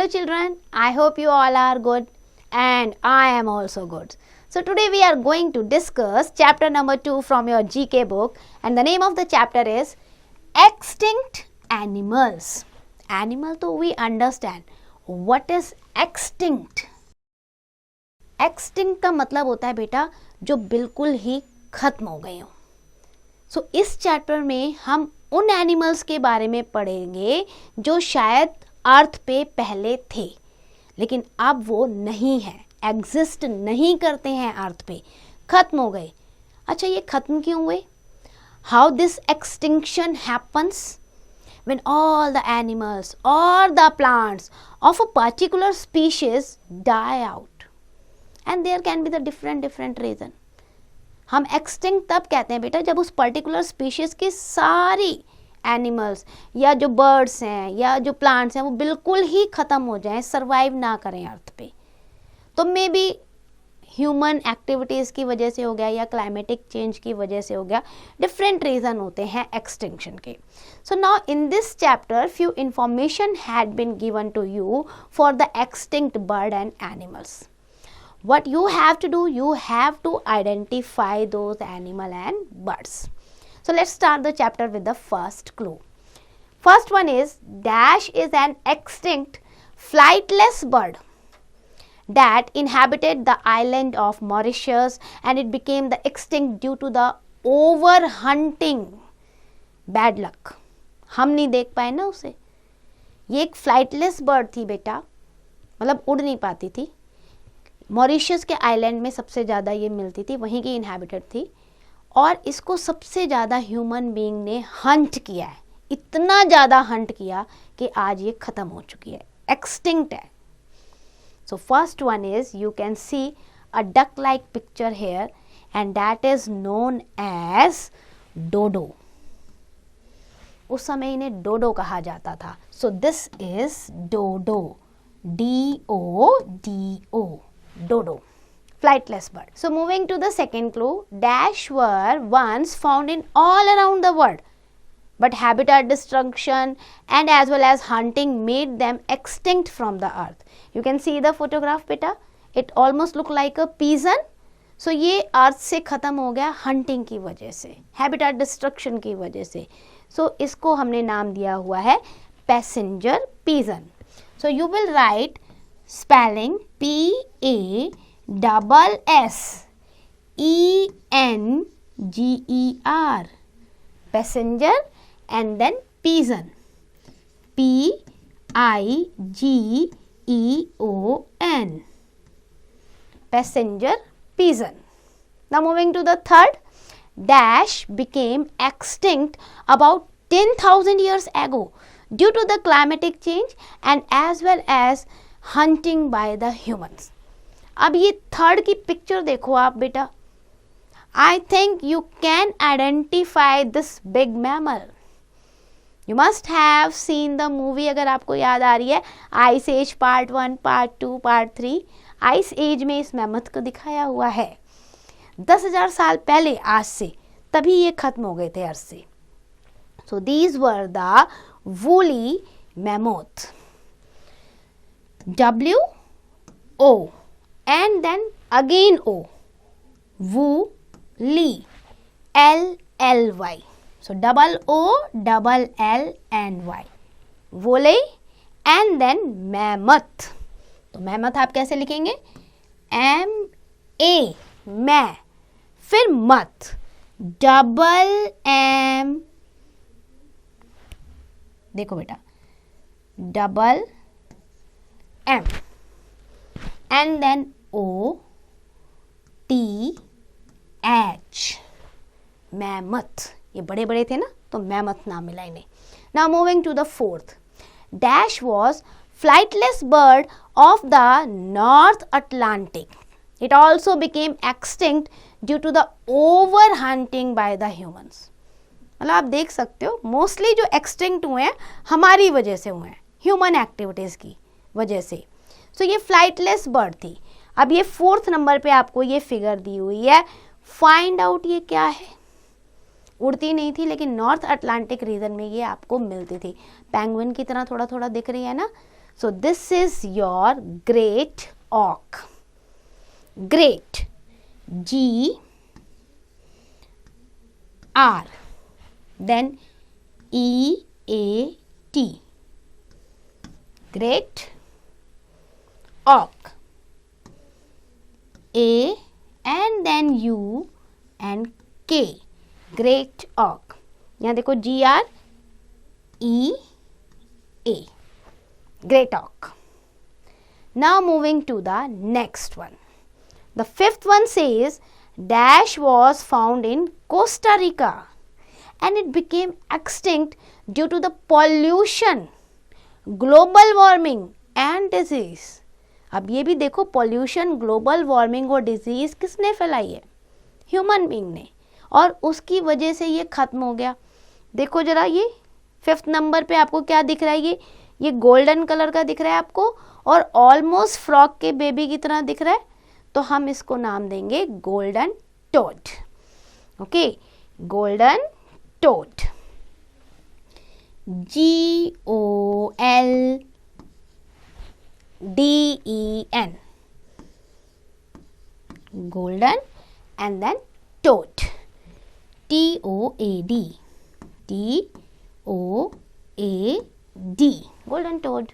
Hello children, I hope you all are good and I am also good. So today we are going to discuss chapter number 2 from your GK book, and the name of the chapter is Extinct Animals. Animal तो we understand. What is extinct? Extinct का मतलब होता है बेटा जो बिल्कुल ही खत्म हो गए हो. सो इस चैप्टर में हम उन एनिमल्स के बारे में पढ़ेंगे जो शायद अर्थ पे पहले थे लेकिन अब वो नहीं है, एग्जिस्ट नहीं करते हैं अर्थ पे, खत्म हो गए. अच्छा, ये खत्म क्यों हुए? How this extinction happens when all the animals or the plants of a particular species die out, and there can be the different reason. हम एक्सटिंक्ट तब कहते हैं बेटा जब उस पर्टिकुलर स्पीशीज की सारी एनिमल्स या जो बर्ड्स हैं या जो प्लांट्स हैं वो बिल्कुल ही ख़त्म हो जाएं, सरवाइव ना करें अर्थ पे. तो मे बी ह्यूमन एक्टिविटीज़ की वजह से हो गया या क्लाइमेटिक चेंज की वजह से हो गया, डिफरेंट रीज़न होते हैं एक्सटिंक्शन के. So now in this chapter few information had been given to you for the extinct bird and animals. What you have to do, you have to identify those animal and birds. So let's start the chapter with the first clue. First one is Dash is an extinct flightless bird that inhabited the island of Mauritius, and it became the extinct due to the overhunting. Bad luck. हम नहीं देख पाए ना उसे. ये एक flightless bird थी बेटा, मतलब उड़ नहीं पाती थी. मॉरिशस के आइलैंड में सबसे ज़्यादा ये मिलती थी, वहीं की इनहैबिटेड थी, और इसको सबसे ज़्यादा ह्यूमन बीइंग ने हंट किया है. इतना ज़्यादा हंट किया कि आज ये ख़त्म हो चुकी है, एक्सटिंक्ट है. So first one is you can see a duck like picture here and that is known as dodo. उस समय इन्हें डोडो कहा जाता था. So this is dodo, DODO. Dodo, flightless bird. So moving to the second clue, Dash were once found in all around the world, but habitat destruction and as well as hunting made them extinct from the earth. You can see the photograph beta, it almost look like a pigeon. So ये अर्थ से ख़त्म हो गया hunting की वजह से, habitat destruction की वजह से. So इसको हमने नाम दिया हुआ है passenger pigeon. So you will write spelling PASSENGER, passenger, and then pigeon, PIGEON, passenger pigeon. Now moving to the third, Dash became extinct about 10,000 years ago due to the climatic change and as well as hunting by the humans. अब ये third की picture देखो आप बेटा. I think you can identify this big mammal. You must have seen the movie, अगर आपको याद आ रही है, ice age part 1, part 2, part 3. Ice age में इस मैमथ को दिखाया हुआ है 10,000 साल पहले आज से, तभी ये खत्म हो गए थे अर्थ से. So these were the woolly mammoth. WO and then again O, woolly, LLY. So double O, double L and Y, woolly and then mammoth. तो mammoth आप कैसे लिखेंगे? MA, मैं, फिर मथ, डबल M, देखो बेटा, double M and then OTH, mammoth. ये बड़े बड़े थे ना तो mammoth नाम मिला इन्हें. Now moving to the fourth, Dash was flightless bird of the North Atlantic. It also became extinct due to the overhunting by the humans. मतलब आप देख सकते हो मोस्टली जो एक्सटिंक्ट हुए हैं हमारी वजह से हुए हैं, ह्यूमन एक्टिविटीज़ की वजह से. सो ये फ्लाइटलेस बर्ड थी. अब ये फोर्थ नंबर पे आपको ये फिगर दी हुई है. फाइंड आउट ये क्या है. उड़ती नहीं थी लेकिन नॉर्थ अटलांटिक रीजन में ये आपको मिलती थी. पेंगुइन की तरह थोड़ा थोड़ा दिख रही है ना. So this is your great auk. Great, G R, then E A T. Great auk. A and then U and K. Great auk. यहाँ देखो GREA. Great auk. Now moving to the next one. The fifth one says dash was found in Costa Rica and it became extinct due to the pollution, global warming and disease. अब ये भी देखो, pollution, global warming और disease किसने फैलाई है? Human being ने, और उसकी वजह से ये खत्म हो गया. देखो जरा, ये 5th नंबर पे आपको क्या दिख रहा है? ये गोल्डन कलर का दिख रहा है आपको और ऑलमोस्ट फ्रॉग के बेबी की तरह दिख रहा है, तो हम इसको नाम देंगे golden toad. Okay, golden toad. GOLDEN. Golden and then toad. TOAD. Golden toad.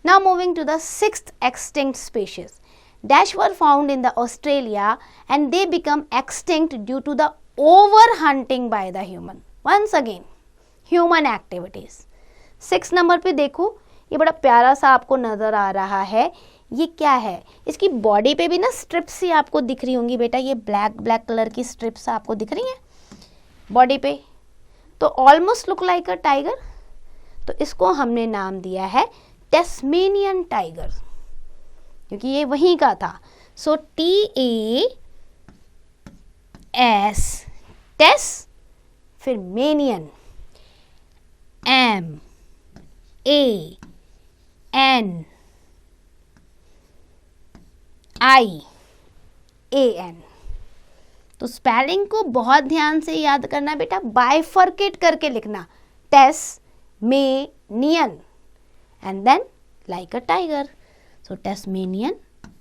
Now moving to the 6th extinct species. Dash were found in the Australia and they become extinct due to the overhunting by the human. Once again, human activities. 6 number पे देखो, ये बड़ा प्यारा सा आपको नज़र आ रहा है. ये क्या है? इसकी बॉडी पे भी ना स्ट्रिप्स ही आपको दिख रही होंगी बेटा. ये ब्लैक कलर की स्ट्रिप्स आपको दिख रही हैं बॉडी पे, तो almost look like a tiger. तो इसको हमने नाम दिया है टेस्मेनियन टाइगर, क्योंकि ये वहीं का था. सो TAS, टेस, फिर मेनियन, MANIAN. तो स्पेलिंग को बहुत ध्यान से याद करना बेटा, बाइफर्केट करके लिखना. Tasmanian and then like a tiger. So Tasmanian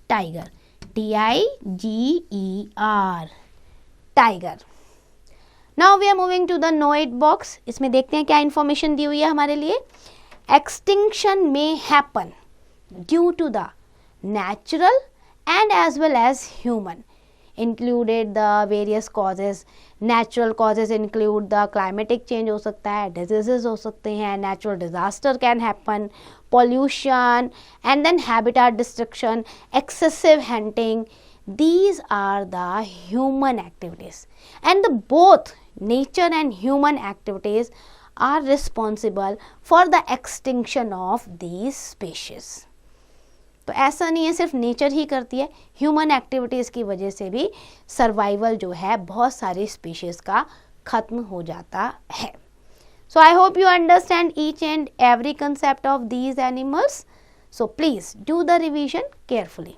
tiger, TIGER, tiger. Now we are moving to the know it box. इसमें देखते हैं क्या इंफॉर्मेशन दी हुई है हमारे लिए. एक्सटिंक्शन में happen due to the natural and as well as human. Included the various causes. Natural causes include the climatic change हो सकता है, diseases हो सकते हैं, natural disaster can happen, pollution and then habitat destruction, excessive hunting. These are the human activities, and the both nature and human activities are responsible for the extinction of these species. तो ऐसा नहीं है सिर्फ nature ही करती है, human activities की वजह से भी सर्वाइवल जो है बहुत सारी स्पीशीज़ का खत्म हो जाता है. So I hope you understand each and every concept of these animals. So please do the revision carefully.